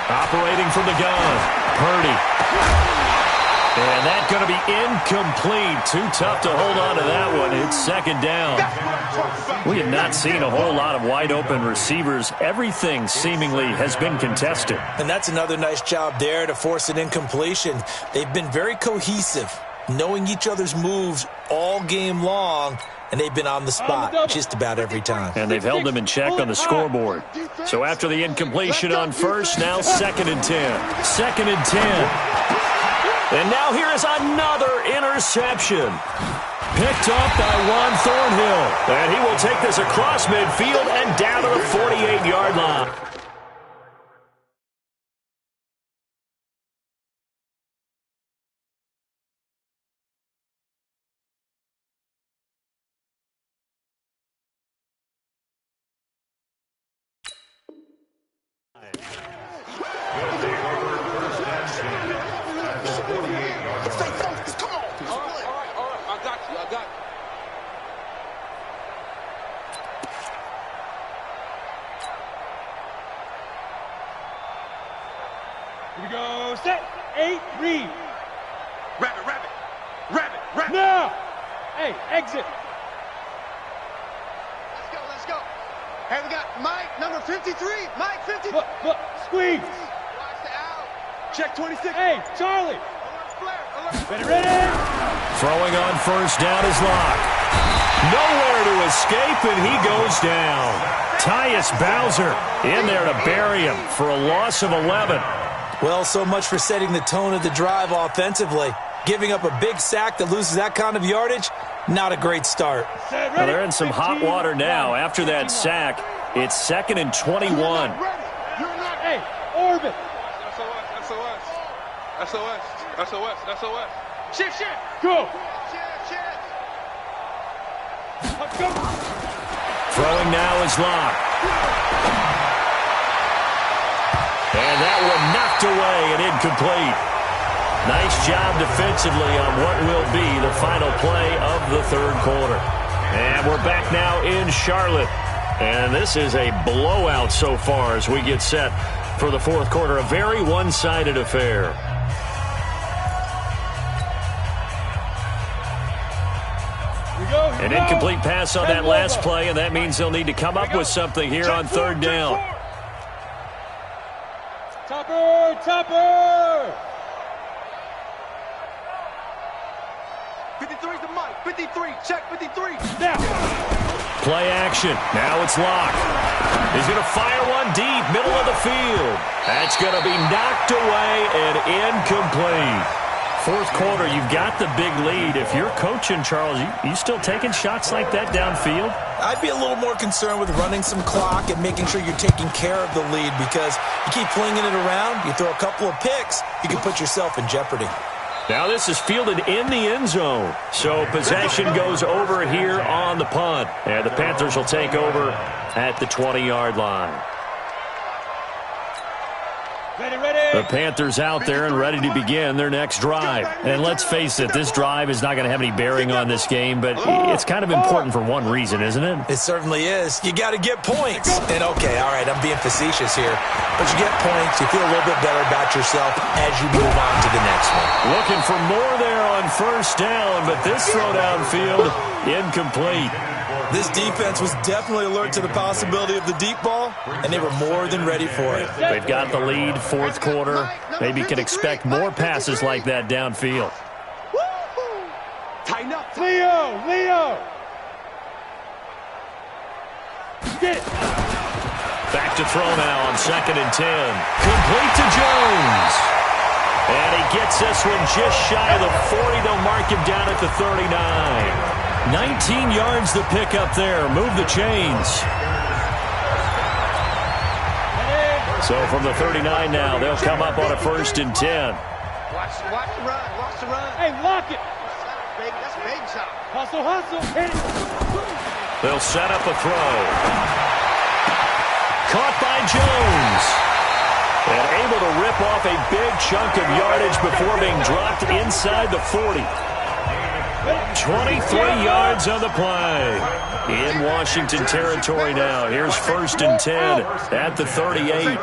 Operating from the gun. Purdy. And that's going to be incomplete. Too tough to hold on to that one. It's second down. We have not seen a whole lot of wide-open receivers. Everything seemingly has been contested. And that's another nice job there to force an incompletion. They've been very cohesive, knowing each other's moves all game long, and they've been on the spot just about every time. And they've held them in check on the scoreboard. So after the incompletion on first, now second and 10. Second and 10. And now here is another interception. Picked up by Juan Thornhill. And he will take this across midfield and down to the 48-yard line. Here we go. Set. 8. Read. Rabbit, rabbit. Rabbit, rabbit. Now. Hey, exit. Let's go. Hey, we got Mike, number 53. Mike, 53. Look, squeeze. Watch the out. Check 26. Hey, Charlie. Alert flare. Alert. Ready. Throwing on first down is Locke. Nowhere to escape, and he goes down. Tyus Bowser in there to bury him for a loss of 11. Well, so much for setting the tone of the drive offensively. Giving up a big sack that loses that kind of yardage, not a great start. Well, they're in some hot water now. After that sack, it's second and 21. Hey, orbit. SOS. Shift. Go. Go. Throwing now is Locke. And that one knocked away and incomplete. Nice job defensively on what will be the final play of the third quarter. And we're back now in Charlotte. And this is a blowout so far as we get set for the fourth quarter. A very one-sided affair. An incomplete pass on that last play, and that means they'll need to come up with something here on third down. Topper! 53's the Mike. 53. Check 53. Now. Play action. Now it's Locke. He's going to fire one deep, middle of the field. That's going to be knocked away and incomplete. fourth quarter, you've got the big lead. If you're coaching, Charles, you still taking shots like that downfield? I'd be a little more concerned with running some clock and making sure you're taking care of the lead, because you keep flinging it around, you throw a couple of picks, you can put yourself in jeopardy. Now this is fielded in the end zone. So possession goes over here on the punt. And the Panthers will take over at the 20-yard line. The Panthers out there and ready to begin their next drive. And let's face it, this drive is not going to have any bearing on this game, but it's kind of important for one reason, isn't it? It certainly is. You got to get points. And okay, all right, I'm being facetious here, but you get points, you feel a little bit better about yourself as you move on to the next one. Looking for more there on first down, but this throw downfield incomplete. This defense was definitely alert to the possibility of the deep ball, and they were more than ready for it. They've got the lead, fourth quarter. Maybe can expect more passes like that downfield. Tighten up. Leo! Get it. Back to throw now on 2nd and 10. Complete to Jones. And he gets this one just shy of the 40. They'll mark him down at the 39. 19 yards the pick up there. Move the chains. So from the 39 now, they'll come up on a 1st and 10. Watch the run. Watch the run. Hey, lock it. That's a big shot. Hustle. Hit it. They'll set up a throw. Caught by Jones. And able to rip off a big chunk of yardage before being dropped inside the 40. 23 yards on the play. In Washington territory now. Here's 1st and 10 at the 38. They're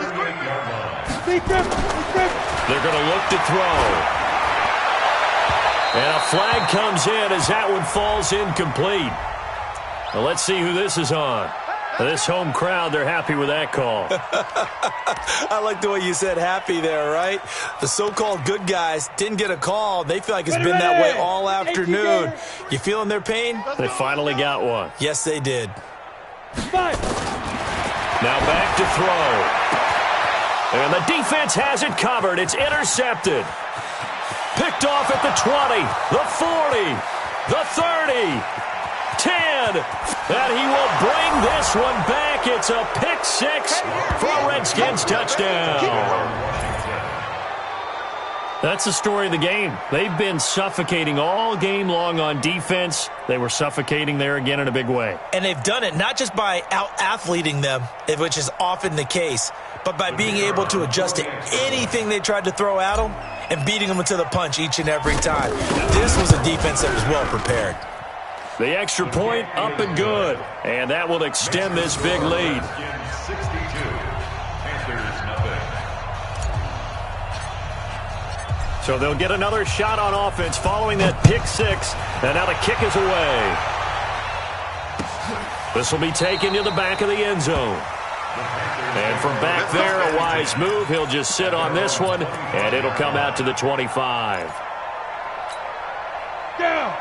going to look to throw. And a flag comes in as that one falls incomplete. Well, let's see who this is on. This home crowd, they're happy with that call. I like the way you said happy there, right? The so-called good guys didn't get a call. They feel like it's been that way all afternoon. You feeling their pain? They finally got one. Yes, they did. Now back to throw. And the defense has it covered. It's intercepted. Picked off at the 20, the 40, the 30. 10, and he will bring this one back. It's a pick 6 for a Redskins touchdown. That's the story of the game. They've been suffocating all game long on defense. They were suffocating there again in a big way. And they've done it not just by out-athleting them, which is often the case, but by being able to adjust to anything they tried to throw at them and beating them to the punch each and every time. This was a defense that was well prepared. The extra point up and good. And that will extend this big lead. 62. Panthers nothing. So they'll get another shot on offense following that pick 6. And now the kick is away. This will be taken to the back of the end zone. And from back there, a wise move. He'll just sit on this one, and it'll come out to the 25.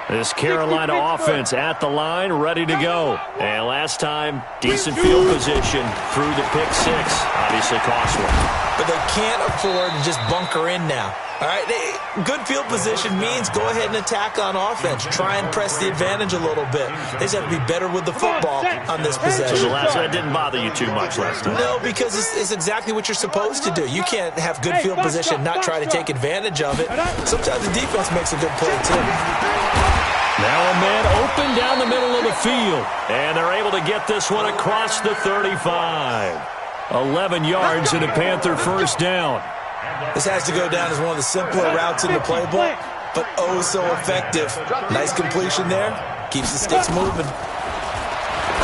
This Carolina offense at the line, ready to go. And last time, decent field position through the pick 6. Obviously costly. But they can't afford to just bunker in now. All right, good field position means go ahead and attack on offense. Try and press the advantage a little bit. They just have to be better with the football on this possession. So that didn't bother you too much last time? No, because it's exactly what you're supposed to do. You can't have good field position, not try to take advantage of it. Sometimes the defense makes a good play, too. Now a man open down the middle of the field. And they're able to get this one across the 35. 11 yards and a Panther first down. This has to go down as one of the simpler routes in the playbook, but oh so effective. Nice completion there. Keeps the sticks moving.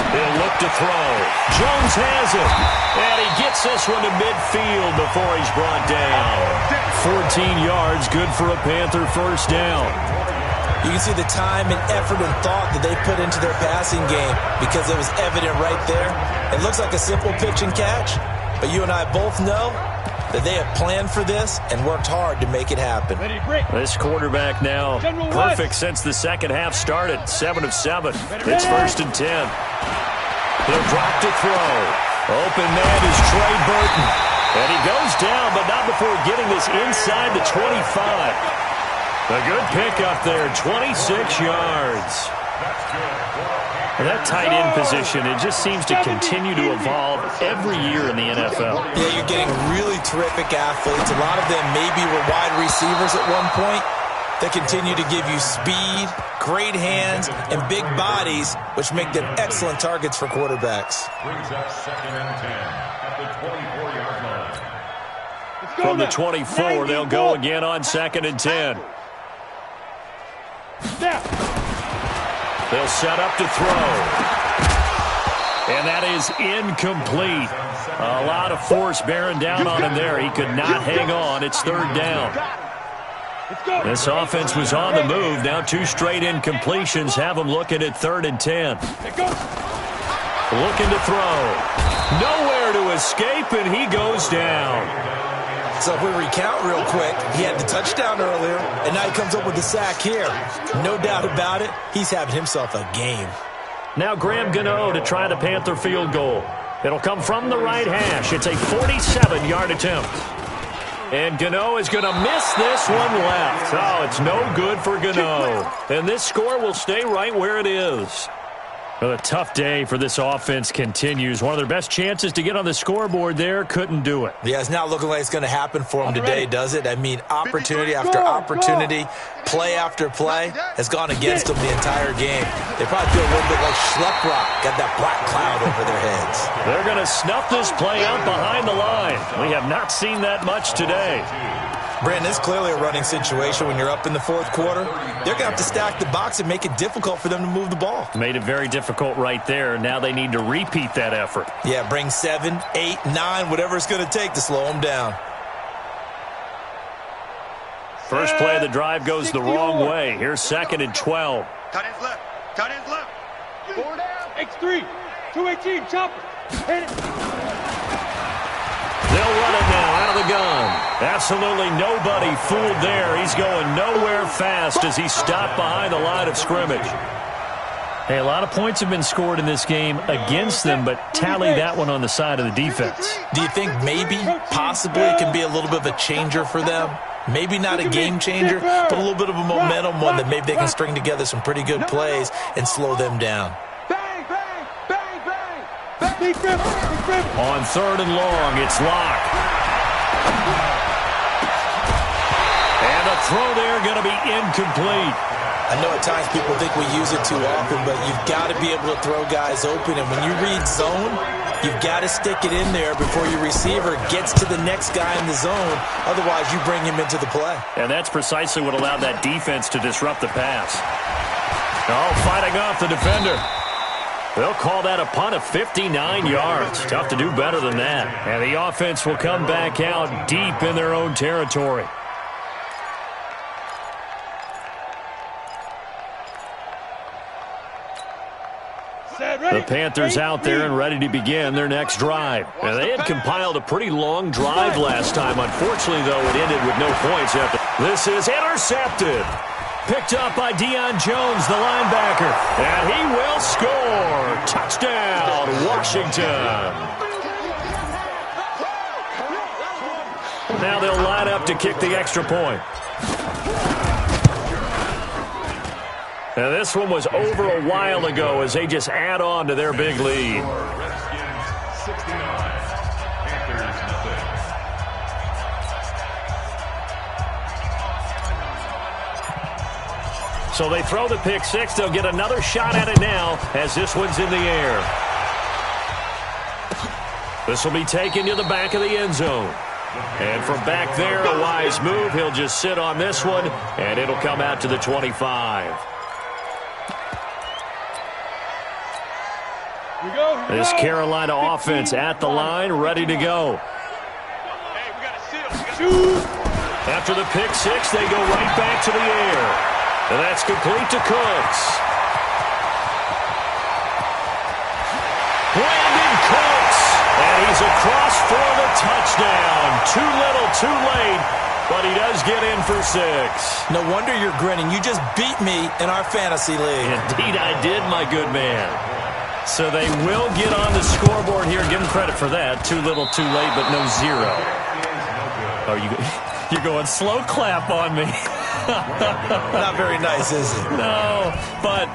They'll look to throw. Jones has it. And he gets this one to midfield before he's brought down. 14 yards, good for a Panther first down. You can see the time and effort and thought that they put into their passing game because it was evident right there. It looks like a simple pitch and catch, but you and I both know that they have planned for this and worked hard to make it happen. This quarterback now perfect since the second half started. 7 of 7. It's 1st and 10. He'll drop to throw. Open man is Trey Burton. And he goes down, but not before getting this inside the 25. A good pickup there, 26 yards. Well, that tight end position, it just seems to continue to evolve every year in the NFL. Yeah, you're getting really terrific athletes. A lot of them maybe were wide receivers at one point. They continue to give you speed, great hands, and big bodies, which make them excellent targets for quarterbacks. Brings up 2nd and 10 at the 24-yard line. From the 24, they'll go again on 2nd and 10. They'll set up to throw. And that is incomplete. A lot of force bearing down on him there. He could not hang on. It's 3rd down. This offense was on the move. Now 2 straight incompletions have them looking at 3rd and 10. Looking to throw. Nowhere to escape, and he goes down. So if we recount real quick, he had the touchdown earlier, and now he comes up with the sack here. No doubt about it, he's having himself a game. Now Graham Gano to try the Panther field goal. It'll come from the right hash. It's a 47-yard attempt. And Gano is going to miss this one left. Oh, it's no good for Gano. And this score will stay right where it is. Well, a tough day for this offense continues. One of their best chances to get on the scoreboard there, couldn't do it. Yeah, it's not looking like it's going to happen for them today, does it? I mean, opportunity after opportunity, play after play has gone against them the entire game. They probably feel a little bit like Schlepp Rock, got that black cloud over their heads. They're going to snuff this play out behind the line. We have not seen that much today. Brandon, it's clearly a running situation when you're up in the 4th quarter. They're going to have to stack the box and make it difficult for them to move the ball. Made it very difficult right there. Now they need to repeat that effort. Yeah, bring 7, 8, 9, whatever it's going to take to slow them down. First play of the drive goes the wrong way. Here's 2nd and 12. Tight ends left. Tight ends left. 4 down. X3. 218. Chopper. Hit it. They'll run it now out of the gun. Absolutely nobody fooled there. He's going nowhere fast as he's stopped behind the line of scrimmage. Hey, a lot of points have been scored in this game against them, but tally that one on the side of the defense. Do you think maybe, possibly, it can be a little bit of a changer for them? Maybe not a game changer, but a little bit of a momentum one that maybe they can string together some pretty good plays and slow them down. On 3rd and long, it's Locke. And the throw there going to be incomplete. I know at times people think we use it too often, but you've got to be able to throw guys open. And when you read zone, you've got to stick it in there before your receiver gets to the next guy in the zone. Otherwise, you bring him into the play. And that's precisely what allowed that defense to disrupt the pass. Oh, fighting off the defender. They'll call that a punt of 59 yards. Tough to do better than that. And the offense will come back out deep in their own territory. The Panthers out there and ready to begin their next drive. And they had compiled a pretty long drive last time. Unfortunately, though, it ended with no points after. This is intercepted. Picked up by Deion Jones, the linebacker. And he will score. Touchdown, Washington. Now they'll line up to kick the extra point. Now this one was over a while ago as they just add on to their big lead. Redskins 69, Panthers nothing. So they throw the pick six. They'll get another shot at it now as this one's in the air. This will be taken to the back of the end zone. And from back there, a wise move. He'll just sit on this one, and it'll come out to the 25. This Carolina offense at the line, ready to go. Hey, we got to seal. After the pick six, they go right back to the air. And that's complete to Cooks. Brandon Cooks. And he's across for the touchdown. Too little, too late. But he does get in for 6. No wonder you're grinning. You just beat me in our fantasy league. Indeed I did, my good man. So they will get on the scoreboard here. Give them credit for that. Too little, too late, but no 0. Oh, you're going slow clap on me. Not very nice, is it? No, but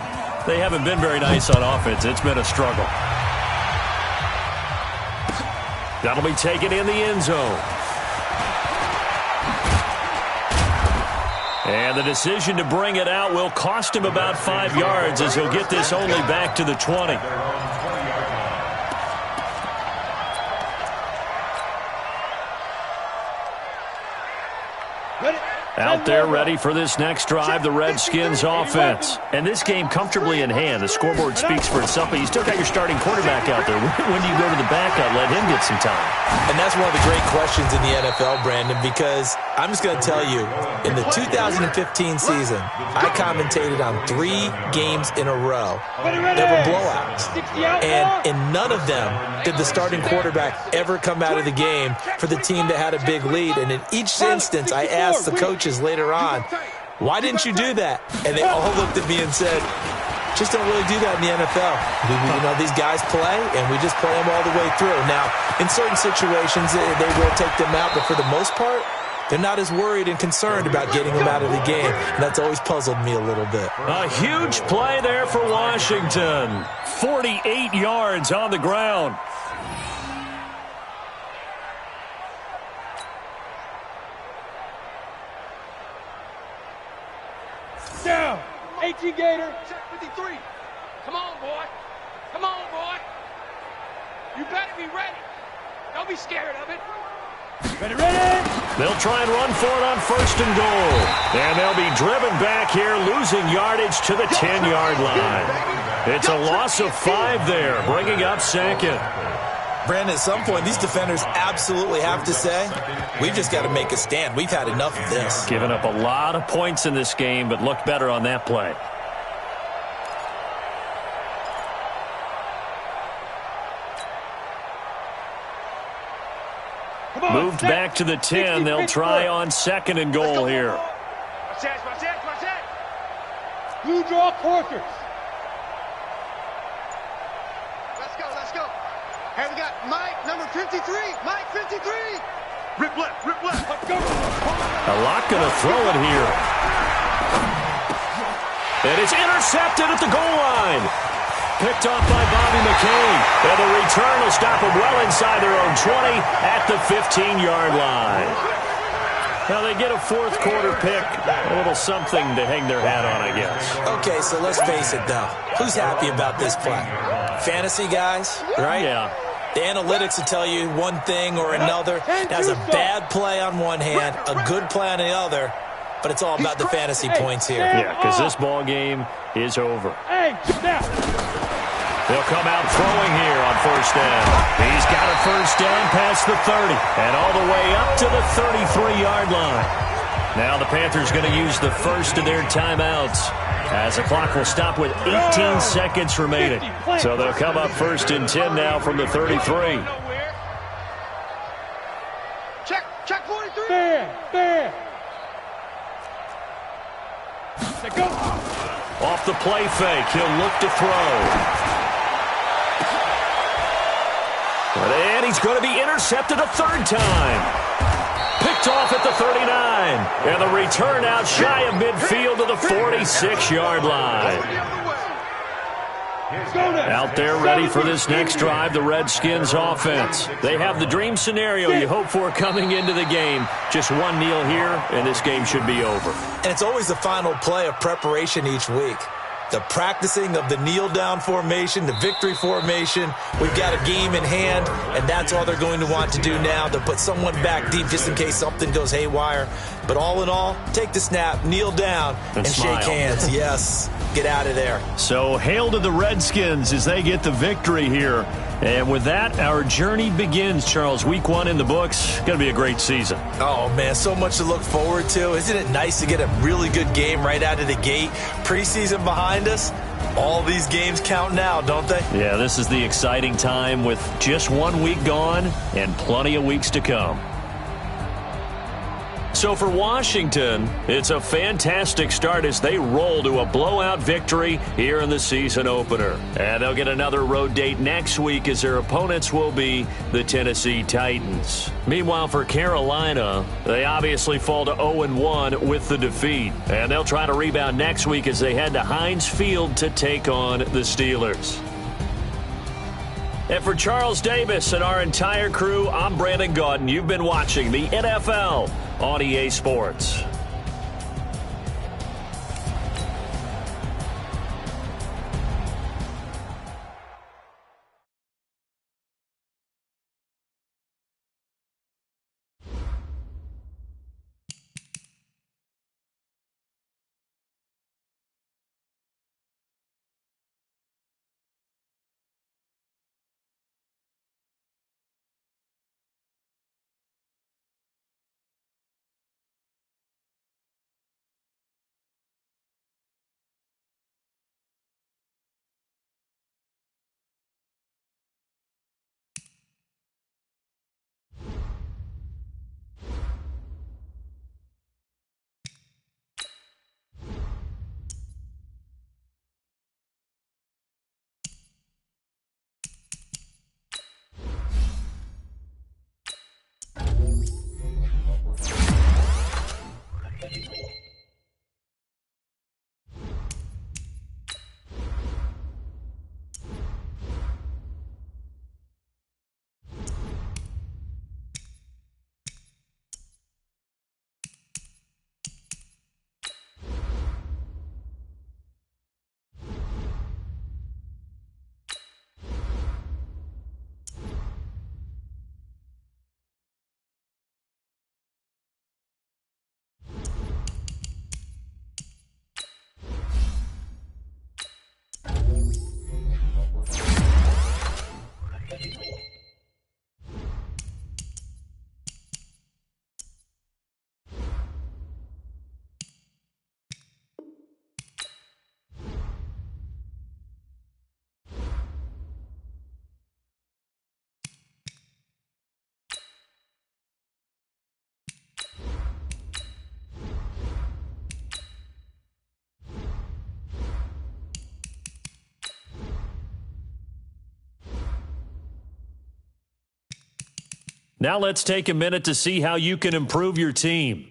they haven't been very nice on offense. It's been a struggle. That'll be taken in the end zone. And the decision to bring it out will cost him about 5 yards as he'll get this only back to the 20. Out there ready for this next drive, the Redskins offense. And this game comfortably in hand. The scoreboard speaks for itself, but you still got your starting quarterback out there. When do you go to the backup, let him get some time? And that's one of the great questions in the NFL, Brandon, because I'm just going to tell you, in the 2015 season, I commentated on 3 games in a row that were blowouts. And in none of them did the starting quarterback ever come out of the game for the team that had a big lead. And in each instance, I asked the coaches later on, why didn't you do that? And they all looked at me and said, just don't really do that in the NFL. These guys play, and we just play them all the way through. Now, in certain situations, they will take them out, but for the most part, they're not as worried and concerned about getting them out of the game, and that's always puzzled me a little bit. A huge play there for Washington. 48 yards on the ground. Down. 18 Gator. Check 53. Come on, boy. Come on, boy. You better be ready. Don't be scared of it. Ready, ready. They'll try and run for it on 1st and goal. And they'll be driven back here, losing yardage to the 10-yard line. It's a loss of 5 there, bringing up 2nd. Brandon, at some point, these defenders absolutely have to say, we've just got to make a stand. We've had enough of this. Giving up a lot of points in this game, but looked better on that play. Moved back to the 10. They'll try on 2nd and goal here. Watch that. Blue draw quarters. Let's go. Hey, we got Mike, number 53. Mike, 53. Rip left. Let's go. A lot going to throw it here. And it's intercepted at the goal line. Picked off by Bobby McCain. And the return will stop them well inside their own 20 at the 15-yard line. Now they get a 4th quarter pick. A little something to hang their hat on, I guess. Okay, so let's face it, though. Who's happy about this play? Fantasy guys, right? Yeah. The analytics will tell you one thing or another. That's a bad play on one hand, a good play on the other, but it's all about the fantasy points here. Yeah, because this ball game is over. Hey, now. They'll come out throwing here on 1st down. He's got a 1st down past the 30 and all the way up to the 33-yard line. Now the Panthers going to use the first of their timeouts as the clock will stop with 18 seconds remaining. So they'll come up 1st and 10 now from the 33. Check 43. Fair. Let's go. Off the play fake, he'll look to throw. And he's going to be intercepted a 3rd time. Picked off at the 39. And the return out shy of midfield to the 46-yard line. Out there ready for this next drive, the Redskins offense. They have the dream scenario you hope for coming into the game. Just one kneel here, and this game should be over. And it's always the final play of preparation each week. The practicing of the kneel-down formation, the victory formation. We've got a game in hand, and that's all they're going to want to do now. They'll put someone back deep just in case something goes haywire. But all in all, take the snap, kneel down, and shake hands. Yes, get out of there. So hail to the Redskins as they get the victory here. And with that, our journey begins, Charles. Week 1 in the books. Going to be a great season. Oh, man, so much to look forward to. Isn't it nice to get a really good game right out of the gate? Preseason behind us. All these games count now, don't they? Yeah, this is the exciting time with just 1 week gone and plenty of weeks to come. So So for Washington, it's a fantastic start as they roll to a blowout victory here in the season opener. And they'll get another road date next week as their opponents will be the Tennessee Titans. Meanwhile, for Carolina, they obviously fall to 0-1 with the defeat. And they'll try to rebound next week as they head to Heinz Field to take on the Steelers. And for Charles Davis and our entire crew, I'm Brandon Gawdz. You've been watching the NFL on EA Sports. Now let's take a minute to see how you can improve your team.